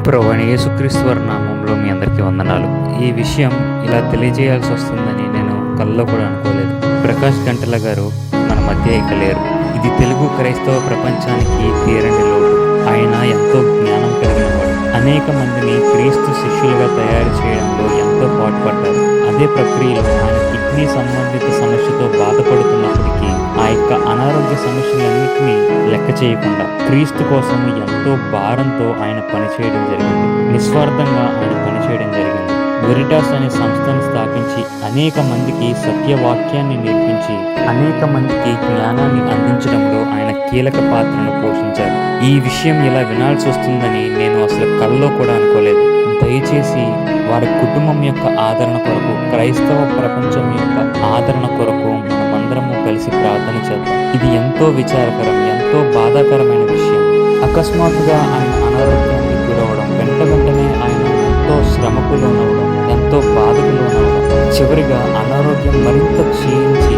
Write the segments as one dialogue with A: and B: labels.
A: ప్రభువైన యేసుక్రీస్తు వారి నామంలో మీ అందరికీ వందనాలు. ఈ విషయం ఇలా తెలియజేయాల్సి వస్తుందని నేను కల్లో కూడా అనుకోలేదు. ప్రకాష్ గంటల గారు మన మధ్య ఇక లేరు. ఇది తెలుగు క్రైస్తవ ప్రపంచానికి తీరని లోటు. ఆయన ఎంతో జ్ఞానం కలిగినవాడు. అనేక మందిని క్రీస్తు శిష్యులుగా తయారు చేయడంలో ఎంతో పాటుపడ్డారు. అదే ప్రక్రియలో ఆయన కిడ్నీ సంబంధిత సమస్యతో బాధపడుతున్నప్పటికీ ఆ యొక్క అనారోగ్య సమస్యలన్నింటినీ లెక్క చేయకుండా క్రీస్తు కోసం ఎంతో భారంతో ఆయన పనిచేయడం జరిగింది. నిస్వార్థంగా ఆయన పనిచేయడం జరిగింది. వెరిటాస్ అనే సంస్థను స్థాపించి అనేక మందికి సత్యవాక్యాన్ని నేర్పించి అనేక మందికి జ్ఞానాన్ని అందించడంలో ఆయన కీలక పాత్రను పోషించారు. ఈ విషయం ఇలా వినాల్సి వస్తుందని నేను అసలు కల్లో కూడా అనుకోలేదు. దయచేసి వారి కుటుంబం యొక్క ఆదరణ కొరకు, క్రైస్తవ ప్రపంచం యొక్క ఆదరణ కొరకు మనమందరము కలిసి ప్రార్థన చేద్దాం. ఇది ఎంతో విచారకరం, ఎంతో బాధాకరమైన విషయం. అకస్మాత్తుగా ఆయన అనారోగ్యానికి గురవడం, వెంటనే ఆయన ఎంతో శ్రమకు లోనవడం, ఎంతో బాధకు లోనవడం, చివరిగా అనారోగ్యం మరింత క్షీణించి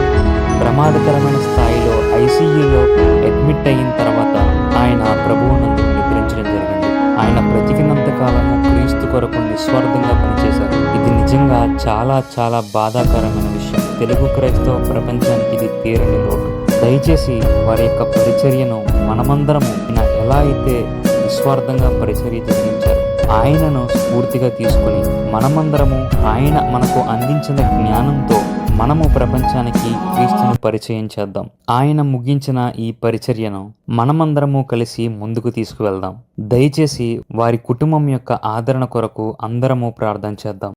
A: ప్రమాదకరమైన స్థాయిలో ఐసీయూలో అడ్మిట్ అయిన తర్వాత ఆయన ప్రభువునందు నిద్రించడం జరిగింది. ఆయన బ్రతికినంత కాలము క్రీస్తు కొరకు నిస్వార్థంగా పనిచేశారు. ఇది నిజంగా చాలా చాలా బాధాకరమైన విషయం. తెలుగు క్రైస్తవ ప్రపంచానికి ఇది తీరని లోటు. దయచేసి వారి యొక్క పరిచర్యను మనమందరము ఎలా అయితే నిస్వార్థంగా పరిచర్య జరిగించారు, ఆయనను స్ఫూర్తిగా తీసుకుని మనమందరము ఆయన మనకు అందించిన జ్ఞానంతో మనము ప్రపంచానికి క్రీస్తును పరిచయం చేద్దాం. ఆయన ముగించిన ఈ పరిచర్యను మనమందరము కలిసి ముందుకు తీసుకువెళ్దాం. దయచేసి వారి కుటుంబం యొక్క ఆదరణ కొరకు అందరము ప్రార్థన చేద్దాం.